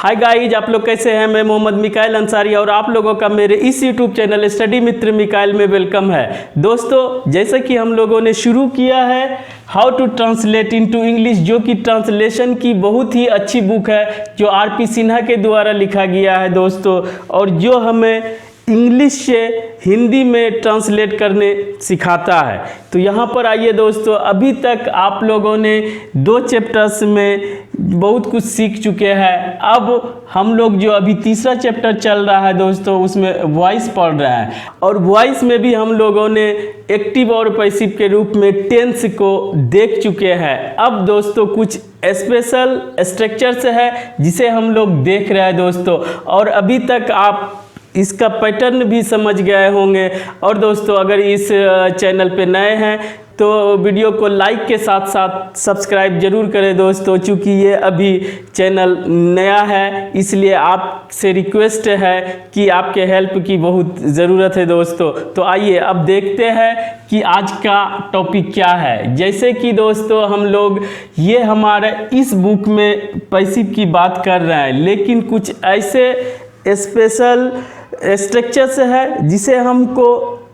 Hi guys, आप लोग कैसे हैं। मैं मोहम्मद मिकाइल अंसारी और आप लोगों का मेरे इस यूट्यूब चैनल स्टडी मित्र मिकाइल में वेलकम है। दोस्तों, जैसे कि हम लोगों ने शुरू किया है how to translate into English, जो कि ट्रांसलेशन की बहुत ही अच्छी बुक है जो आर.पी. सिन्हा के द्वारा लिखा गया है दोस्तों, और जो हमें इंग्लिश से हिंदी में ट्रांसलेट करने सिखाता है। तो यहाँ पर आइए दोस्तों, अभी तक आप लोगों ने 2 चैप्टर्स में बहुत कुछ सीख चुके हैं। अब हम लोग जो अभी तीसरा चैप्टर चल रहा है दोस्तों, उसमें वॉइस पढ़ रहे हैं, और वॉइस में भी हम लोगों ने एक्टिव और पैसिव के रूप में टेंस को देख चुके हैं। अब दोस्तों कुछ स्पेशल स्ट्रक्चर्स है जिसे हम लोग देख रहे हैं दोस्तों, और अभी तक आप इसका पैटर्न भी समझ गए होंगे। और दोस्तों, अगर इस चैनल पे नए हैं तो वीडियो को लाइक के साथ साथ सब्सक्राइब जरूर करें दोस्तों, चूँकि ये अभी चैनल नया है, इसलिए आपसे रिक्वेस्ट है कि आपके हेल्प की बहुत ज़रूरत है दोस्तों। तो आइए अब देखते हैं कि आज का टॉपिक क्या है। जैसे कि दोस्तों हम लोग ये हमारे इस बुक में पैसिव की बात कर रहे हैं, लेकिन कुछ ऐसे स्पेशल स्ट्रक्चर्स है जिसे हमको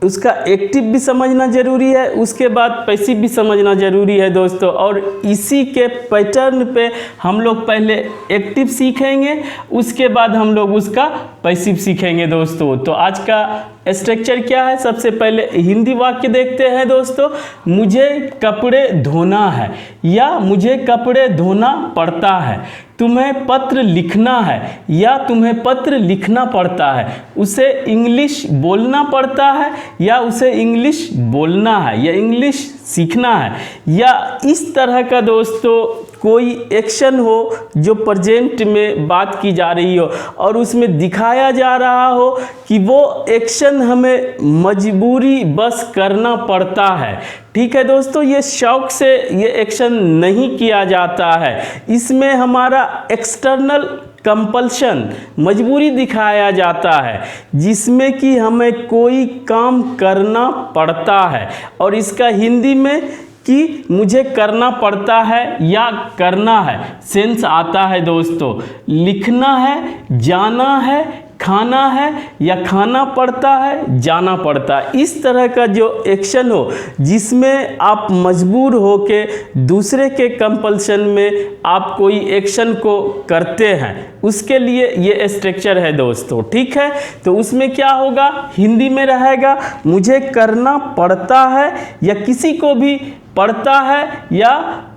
उसका एक्टिव भी समझना ज़रूरी है, उसके बाद पैसिव भी समझना ज़रूरी है दोस्तों। और इसी के पैटर्न पे हम लोग पहले एक्टिव सीखेंगे, उसके बाद हम लोग उसका पैसिव सीखेंगे दोस्तों। तो आज का स्ट्रक्चर क्या है, सबसे पहले हिंदी वाक्य देखते हैं दोस्तों। मुझे कपड़े धोना है या मुझे कपड़े धोना पड़ता है, तुम्हें पत्र लिखना है या तुम्हें पत्र लिखना पड़ता है, उसे इंग्लिश बोलना पड़ता है या उसे इंग्लिश बोलना है या इंग्लिश सीखना है, या इस तरह का दोस्तों कोई एक्शन हो जो प्रेजेंट में बात की जा रही हो और उसमें दिखाया जा रहा हो कि वो एक्शन हमें मजबूरी बस करना पड़ता है। ठीक है दोस्तों, ये शौक से ये एक्शन नहीं किया जाता है, इसमें हमारा एक्सटर्नल कंपल्शन मजबूरी दिखाया जाता है, जिसमें कि हमें कोई काम करना पड़ता है। और इसका हिंदी में कि मुझे करना पड़ता है या करना है सेंस आता है दोस्तों। लिखना है, जाना है, खाना है या खाना पड़ता है, जाना पड़ता है। इस तरह का जो एक्शन हो जिसमें आप मजबूर हो के दूसरे के कंपल्शन में आप कोई एक्शन को करते हैं, उसके लिए ये स्ट्रक्चर है दोस्तों। ठीक है, तो उसमें क्या होगा, हिंदी में रहेगा मुझे करना पड़ता है या किसी को भी पड़ता है या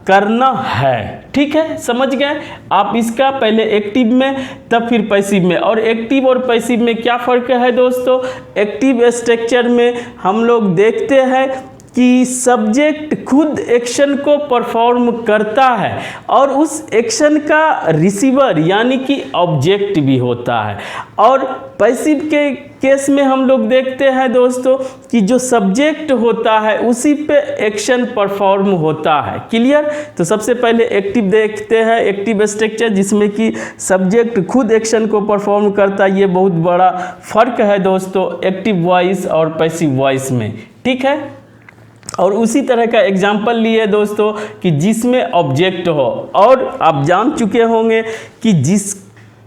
करना है। ठीक है, समझ गए आप इसका, पहले एक्टिव में तब फिर पैसिव में। और एक्टिव और पैसिव में क्या फ़र्क है दोस्तों। एक्टिव स्ट्रक्चर में हम लोग देखते हैं कि सब्जेक्ट खुद एक्शन को परफॉर्म करता है और उस एक्शन का रिसीवर यानी कि ऑब्जेक्ट भी होता है। और पैसिव के केस में हम लोग देखते हैं दोस्तों कि जो सब्जेक्ट होता है उसी पे एक्शन परफॉर्म होता है। क्लियर। तो सबसे पहले एक्टिव देखते हैं, एक्टिव स्ट्रक्चर जिसमें कि सब्जेक्ट खुद एक्शन को परफॉर्म करता है। ये बहुत बड़ा फर्क है दोस्तों एक्टिव वॉइस और पैसिव वॉइस में। ठीक है, और उसी तरह का एग्जाम्पल लिए दोस्तों कि जिसमें ऑब्जेक्ट हो, और आप जान चुके होंगे कि जिस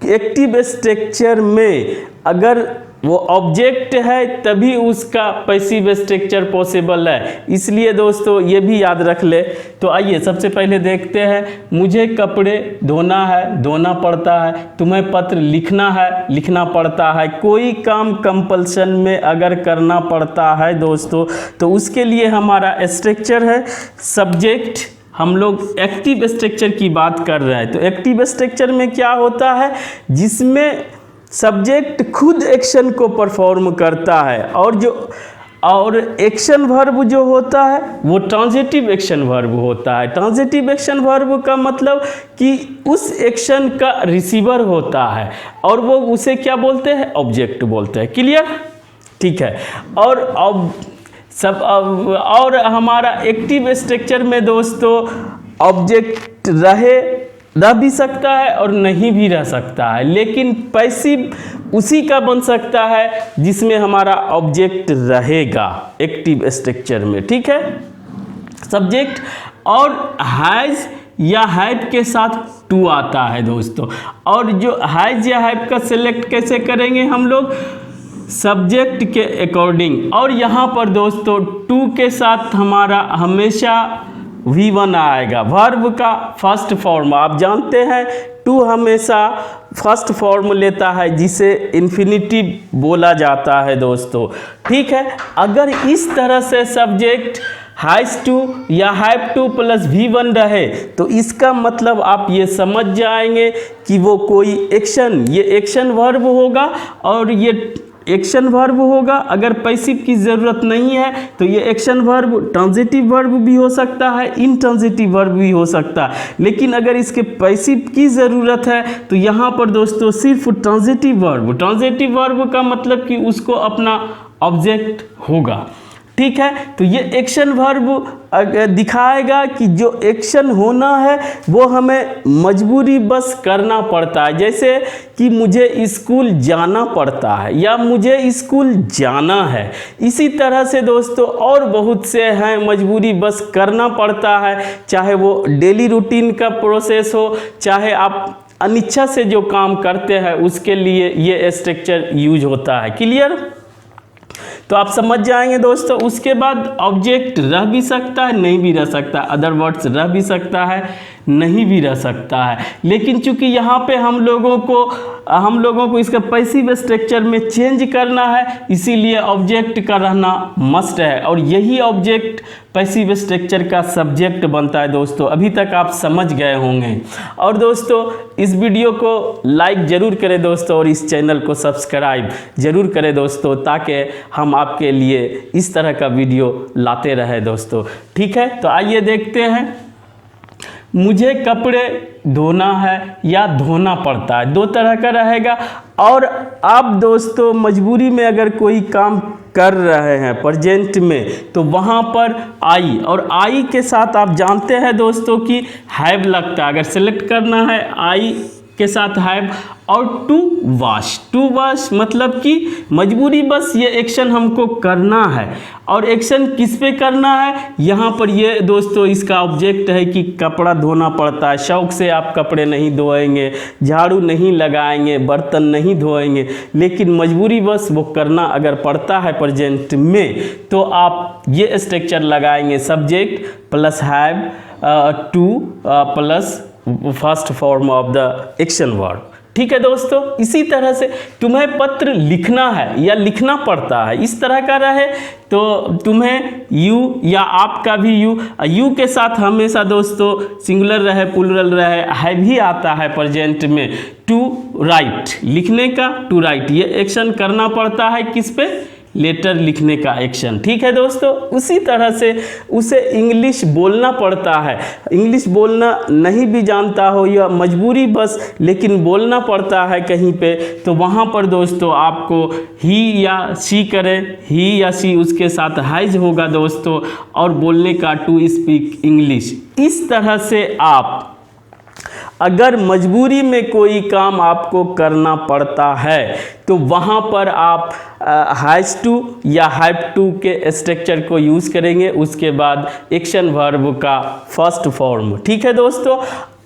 एक्टिव स्ट्रक्चर में अगर वो ऑब्जेक्ट है तभी उसका पैसिव स्ट्रक्चर पॉसिबल है, इसलिए दोस्तों ये भी याद रख ले। तो आइए सबसे पहले देखते हैं, मुझे कपड़े धोना है, धोना पड़ता है, तुम्हें पत्र लिखना है, लिखना पड़ता है। कोई काम कंपल्शन में अगर करना पड़ता है दोस्तों तो उसके लिए हमारा स्ट्रक्चर है सब्जेक्ट। हम लोग एक्टिव स्ट्रक्चर की बात कर रहे हैं, तो एक्टिव स्ट्रक्चर में क्या होता है, जिसमें सब्जेक्ट खुद एक्शन को परफॉर्म करता है, और एक्शन वर्ब जो होता है वो ट्रांजिटिव एक्शन वर्ब होता है। ट्रांजिटिव एक्शन वर्ब का मतलब कि उस एक्शन का रिसीवर होता है और वो उसे क्या बोलते हैं, ऑब्जेक्ट बोलते हैं। क्लियर। ठीक है, और हमारा एक्टिव स्ट्रक्चर में दोस्तों ऑब्जेक्ट रह भी सकता है और नहीं भी रह सकता है, लेकिन पैसिव उसी का बन सकता है जिसमें हमारा ऑब्जेक्ट रहेगा एक्टिव स्ट्रक्चर में। ठीक है, सब्जेक्ट और हैज़ या हैव के साथ टू आता है दोस्तों। और जो हैज या हैव का सिलेक्ट कैसे करेंगे हम लोग, सब्जेक्ट के अकॉर्डिंग। और यहाँ पर दोस्तों टू के साथ हमारा हमेशा V1 आएगा, वर्ब का फर्स्ट फॉर्म। आप जानते हैं टू हमेशा फर्स्ट फॉर्म लेता है जिसे इन्फिनिटिव बोला जाता है दोस्तों, ठीक है। अगर इस तरह से सब्जेक्ट हैज़ टू या हैव टू प्लस V1 रहे तो इसका मतलब आप ये समझ जाएंगे कि वो कोई एक्शन, ये एक्शन वर्ब होगा और ये एक्शन वर्ब होगा। अगर पैसिव की ज़रूरत नहीं है तो ये एक्शन वर्ब ट्रांजिटिव वर्ब भी हो सकता है, इनट्रांजिटिव वर्ब भी हो सकता है। लेकिन अगर इसके पैसिव की ज़रूरत है तो यहाँ पर दोस्तों सिर्फ ट्रांजिटिव वर्ब का मतलब कि उसको अपना ऑब्जेक्ट होगा, ठीक है। तो ये एक्शन वर्ब दिखाएगा कि जो एक्शन होना है वो हमें मजबूरी बस करना पड़ता है। जैसे कि मुझे स्कूल जाना पड़ता है या मुझे स्कूल जाना है। इसी तरह से दोस्तों और बहुत से हैं, मजबूरी बस करना पड़ता है, चाहे वो डेली रूटीन का प्रोसेस हो, चाहे आप अनिच्छा से जो काम करते हैं उसके लिए ये स्ट्रक्चर यूज होता है। क्लियर? तो आप समझ जाएंगे दोस्तों। उसके बाद ऑब्जेक्ट रह भी सकता है, नहीं भी रह सकता, अदर वर्ड्स रह भी सकता है, नहीं भी रह सकता है। लेकिन चूंकि यहाँ पे हम लोगों को इसका पैसिव स्ट्रक्चर में चेंज करना है, इसीलिए ऑब्जेक्ट का रहना मस्ट है। और यही ऑब्जेक्ट पैसिव स्ट्रक्चर का सब्जेक्ट बनता है दोस्तों। अभी तक आप समझ गए होंगे। और दोस्तों इस वीडियो को लाइक ज़रूर करें दोस्तों और इस चैनल को सब्सक्राइब ज़रूर करें दोस्तों, ताकि हम आपके लिए इस तरह का वीडियो लाते रहें दोस्तों, ठीक है। तो आइए देखते हैं। मुझे कपड़े धोना है या धोना पड़ता है, दो तरह का रहेगा। और आप दोस्तों मजबूरी में अगर कोई काम कर रहे हैं प्रेजेंट में तो वहाँ पर आई, और आई के साथ आप जानते हैं दोस्तों कि हैव लगता है। अगर सेलेक्ट करना है आई के साथ हैव, और टू वॉश मतलब कि मजबूरी बस ये एक्शन हमको करना है। और एक्शन किस पे करना है, यहाँ पर ये दोस्तों इसका ऑब्जेक्ट है कि कपड़ा धोना पड़ता है। शौक से आप कपड़े नहीं धोएंगे, झाड़ू नहीं लगाएंगे, बर्तन नहीं धोएंगे, लेकिन मजबूरी बस वो करना अगर पड़ता है प्रेजेंट में तो आप ये स्ट्रक्चर लगाएंगे, subject plus have two plus first form of the action verb, ठीक है दोस्तों। इसी तरह से तुम्हें पत्र लिखना है या लिखना पड़ता है, इस तरह का रहे तो तुम्हें यू या आपका भी यू के साथ हमेशा दोस्तों सिंगुलर रहे प्लूरल रहे है भी आता है प्रेजेंट में। टू राइट लिखने का, टू राइट ये एक्शन करना पड़ता है किस पे, लेटर लिखने का एक्शन, ठीक है दोस्तों। उसी तरह से उसे इंग्लिश बोलना पड़ता है, इंग्लिश बोलना नहीं भी जानता हो या मजबूरी बस लेकिन बोलना पड़ता है कहीं पे, तो वहाँ पर दोस्तों आपको ही या शी करे, ही या शी उसके साथ हैज होगा दोस्तों, और बोलने का टू स्पीक इंग्लिश। इस तरह से आप अगर मजबूरी में कोई काम आपको करना पड़ता है तो वहाँ पर आप हैज़ टू या हैव टू के स्ट्रक्चर को यूज़ करेंगे, उसके बाद एक्शन वर्ब का फर्स्ट फॉर्म, ठीक है दोस्तों।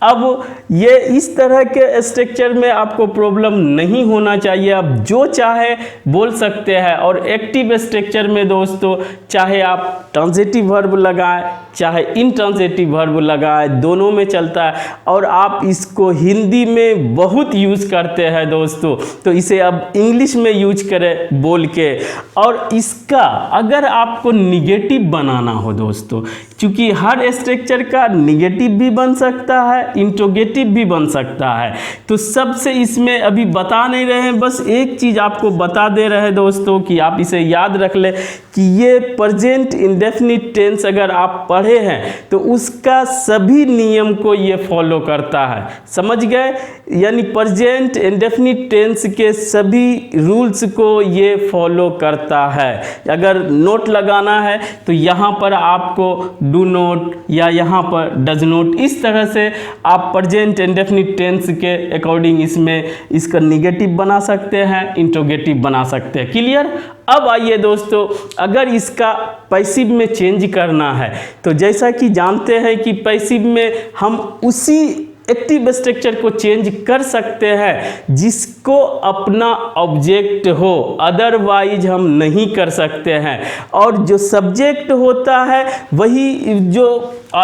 अब ये इस तरह के स्ट्रक्चर में आपको प्रॉब्लम नहीं होना चाहिए, आप जो चाहे बोल सकते हैं। और एक्टिव स्ट्रक्चर में दोस्तों चाहे आप ट्रांजिटिव वर्ब लगाएं चाहे इनट्रांजिटिव वर्ब लगाएं, दोनों में चलता है। और आप इसको हिंदी में बहुत यूज़ करते हैं दोस्तों, तो इसे अब इंग्लिश में यूज करें बोल के। और इसका अगर आपको निगेटिव बनाना हो दोस्तों, क्योंकि हर स्ट्रक्चर का निगेटिव भी बन सकता है, इंट्रोगेटिव भी बन सकता है, तो सबसे इसमें अभी बता नहीं रहे हैं, बस एक चीज़ आपको बता दे रहे हैं दोस्तों कि आप इसे याद रख लें कि ये प्रेजेंट इंडेफिनिट टेंस अगर आप पढ़े हैं तो उसका सभी नियम को ये फॉलो करता है, समझ गए। यानी प्रेजेंट इंडेफिनिट टेंस के सभी रूल्स को ये फॉलो करता है। अगर नोट लगाना है तो यहाँ पर आपको डू नोट या यहाँ पर डज नोट, इस तरह से आप प्रेजेंट इंडेफिनिट टेंस के अकॉर्डिंग इसमें इसका निगेटिव बना सकते हैं, इंट्रोगेटिव बना सकते हैं। क्लियर। अब आइए दोस्तों, अगर इसका पैसिव में चेंज करना है तो जैसा कि जानते हैं कि पैसिव में हम उसी एक्टिव स्ट्रक्चर को चेंज कर सकते हैं जिसको अपना ऑब्जेक्ट हो, अदरवाइज हम नहीं कर सकते हैं। और जो सब्जेक्ट होता है वही जो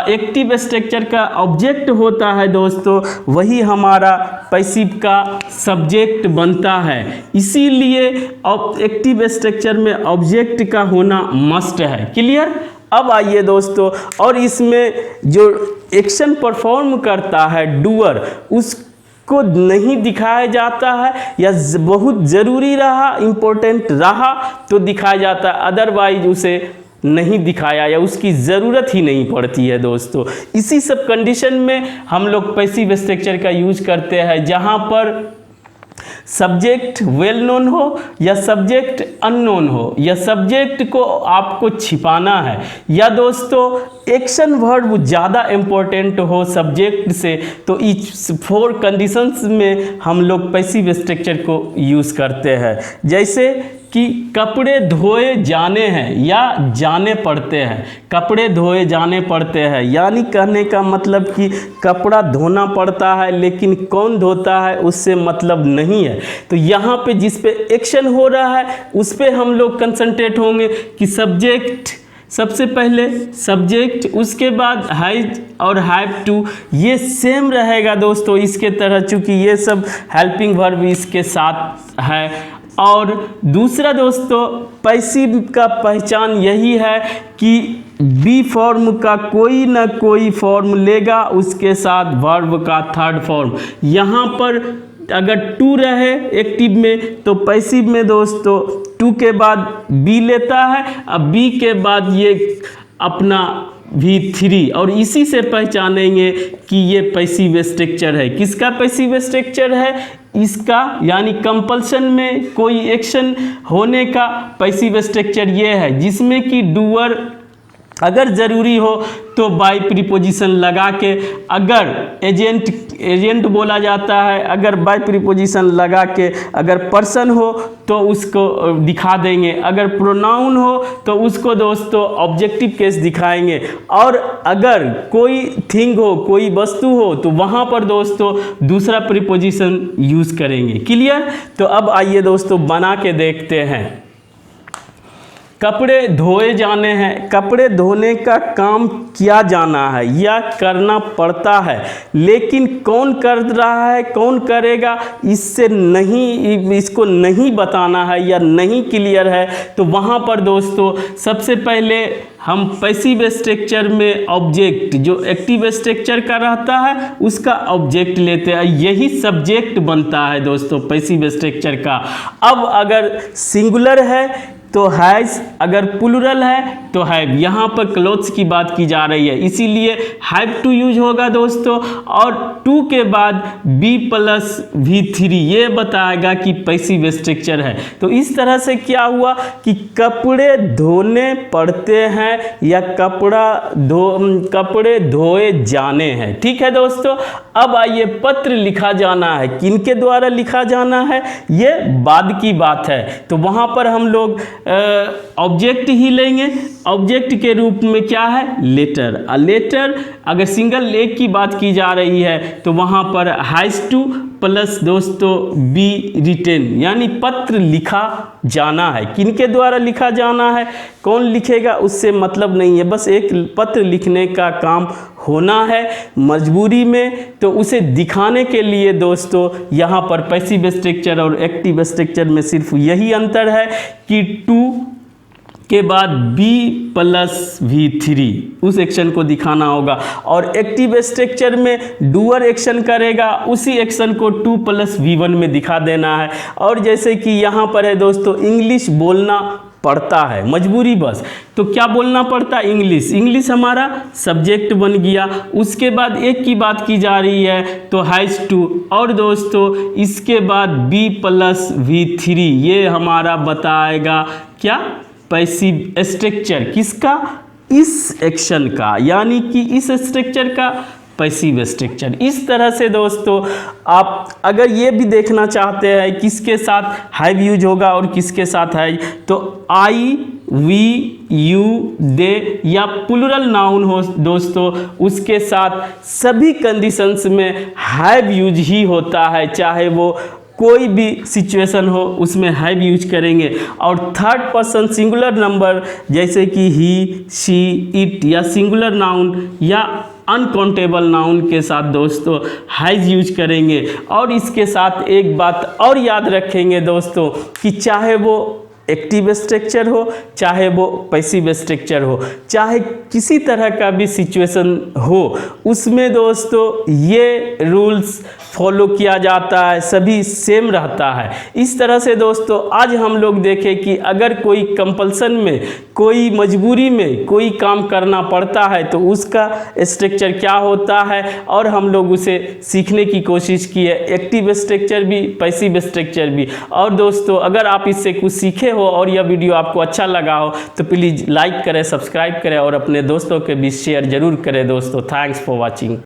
एक्टिव स्ट्रक्चर का ऑब्जेक्ट होता है दोस्तों, वही हमारा पैसिव का सब्जेक्ट बनता है। इसीलिए एक्टिव स्ट्रक्चर में ऑब्जेक्ट का होना मस्ट है। क्लियर। अब आइए दोस्तों, और इसमें जो एक्शन परफॉर्म करता है डूअर, उसको नहीं दिखाया जाता है, या बहुत ज़रूरी रहा, इम्पोर्टेंट रहा तो दिखाया जाता है, अदरवाइज उसे नहीं दिखाया या उसकी ज़रूरत ही नहीं पड़ती है दोस्तों। इसी सब कंडीशन में हम लोग पैसिव स्ट्रक्चर का यूज करते हैं, जहाँ पर सब्जेक्ट वेल नोन हो या सब्जेक्ट अननोन हो, या सब्जेक्ट को आपको छिपाना है, या दोस्तों एक्शन वर्ब ज़्यादा इम्पोर्टेंट हो सब्जेक्ट से, तो इस 4 कंडीशंस में हम लोग पैसिव स्ट्रक्चर को यूज़ करते हैं। जैसे कि कपड़े धोए जाने हैं या जाने पड़ते हैं, कपड़े धोए जाने पड़ते हैं, यानी कहने का मतलब कि कपड़ा धोना पड़ता है, लेकिन कौन धोता है उससे मतलब नहीं है। तो यहाँ पे जिस पे एक्शन हो रहा है उस पे हम लोग कंसंट्रेट होंगे कि सब्जेक्ट, सबसे पहले सब्जेक्ट, उसके बाद हैज और हैव टू, ये सेम रहेगा दोस्तों इसके तरह, चूँकि ये सब हेल्पिंग वर्ब इसके साथ है। और दूसरा दोस्तों, पैसिव का पहचान यही है कि बी फॉर्म का कोई ना कोई फॉर्म लेगा, उसके साथ वर्ब का थर्ड फॉर्म। यहाँ पर अगर टू रहे एक्टिव में तो पैसिव में दोस्तों टू के बाद बी लेता है, अब बी के बाद ये अपना V3, और इसी से पहचानेंगे कि ये पैसिव स्ट्रक्चर है। किसका पैसिव स्ट्रक्चर है? इसका, यानी कंपल्सन में कोई एक्शन होने का पैसिव स्ट्रक्चर ये है, जिसमें कि डूअर अगर ज़रूरी हो तो बाय प्रीपोजिशन लगा के, अगर एजेंट बोला जाता है, अगर बाय प्रीपोजिशन लगा के, अगर पर्सन हो तो उसको दिखा देंगे, अगर प्रोनाउन हो तो उसको दोस्तों ऑब्जेक्टिव केस दिखाएंगे, और अगर कोई थिंग हो, कोई वस्तु हो, तो वहाँ पर दोस्तों दूसरा प्रीपोजिशन यूज़ करेंगे। क्लियर। तो अब आइए दोस्तों बना के देखते हैं। कपड़े धोए जाने हैं, कपड़े धोने का काम किया जाना है या करना पड़ता है, लेकिन कौन कर रहा है, कौन करेगा, इससे नहीं, इसको नहीं बताना है या नहीं क्लियर है। तो वहाँ पर दोस्तों सबसे पहले हम पैसिव स्ट्रक्चर में ऑब्जेक्ट, जो एक्टिव स्ट्रक्चर का रहता है उसका ऑब्जेक्ट लेते हैं, यही सब्जेक्ट बनता है दोस्तों पैसिव स्ट्रक्चर का। अब अगर सिंगुलर है तो हैज़, अगर प्लूरल है तो हैव। यहाँ पर क्लोथ्स की बात की जा रही है, इसीलिए हैव टू यूज होगा दोस्तों, और टू के बाद बी प्लस V3, ये बताएगा कि पैसिव स्ट्रक्चर है। तो इस तरह से क्या हुआ कि कपड़े धोने पड़ते हैं या कपड़े धोए जाने हैं। ठीक है दोस्तों। अब आइए, पत्र लिखा जाना है, किनके द्वारा लिखा जाना है ये बाद की बात है, तो वहाँ पर हम लोग ऑब्जेक्ट ही लेंगे। ऑब्जेक्ट के रूप में क्या है? लेटर। लेटर अगर सिंगल एक की बात की जा रही है तो वहाँ पर हैज़ टू प्लस दोस्तों बी रिटेन, यानी पत्र लिखा जाना है। किनके द्वारा लिखा जाना है, कौन लिखेगा उससे मतलब नहीं है, बस एक पत्र लिखने का काम होना है मजबूरी में, तो उसे दिखाने के लिए दोस्तों यहाँ पर पैसिव स्ट्रक्चर और एक्टिव स्ट्रक्चर में सिर्फ यही अंतर है कि टू के बाद बी प्लस V3 उस एक्शन को दिखाना होगा, और एक्टिव स्ट्रक्चर में डूअर एक्शन करेगा, उसी एक्शन को 2 प्लस V1 में दिखा देना है। और जैसे कि यहाँ पर है दोस्तों, इंग्लिश बोलना पड़ता है मजबूरी बस, तो क्या बोलना पड़ता है? इंग्लिश। इंग्लिश हमारा सब्जेक्ट बन गया। उसके बाद एक की बात की जा रही है तो हैज़ टू, और दोस्तों इसके बाद बी प्लस V3, ये हमारा बताएगा क्या? Passive structure. किसका? इस एक्शन का, यानी कि इस स्ट्रक्चर का पैसिव स्ट्रक्चर। इस तरह से दोस्तों आप अगर ये भी देखना चाहते हैं किसके साथ हैव यूज होगा और किसके साथ है, तो आई, वी, यू, दे या प्लूरल नाउन हो दोस्तों, उसके साथ सभी कंडीशंस में हैव यूज ही होता है, चाहे वो कोई भी सिचुएशन हो उसमें हैव यूज करेंगे। और थर्ड पर्सन सिंगुलर नंबर जैसे कि ही, शी, इट या सिंगुलर नाउन या अनकाउंटेबल नाउन के साथ दोस्तों हैज यूज करेंगे। और इसके साथ एक बात और याद रखेंगे दोस्तों कि चाहे वो एक्टिव स्ट्रक्चर हो, चाहे वो पैसिव स्ट्रक्चर हो, चाहे किसी तरह का भी सिचुएशन हो, उसमें दोस्तों ये रूल्स फॉलो किया जाता है, सभी सेम रहता है। इस तरह से दोस्तों आज हम लोग देखें कि अगर कोई कंपल्सन में, कोई मजबूरी में कोई काम करना पड़ता है तो उसका स्ट्रक्चर क्या होता है, और हम लोग उसे सीखने की कोशिश की है, एक्टिव स्ट्रक्चर भी, पैसिव स्ट्रक्चर भी। और दोस्तों अगर आप इससे कुछ सीखे हो और यह वीडियो आपको अच्छा लगा हो तो प्लीज़ लाइक करें, सब्सक्राइब करें और अपने दोस्तों के बीच शेयर जरूर करें दोस्तों। Thanks for watching.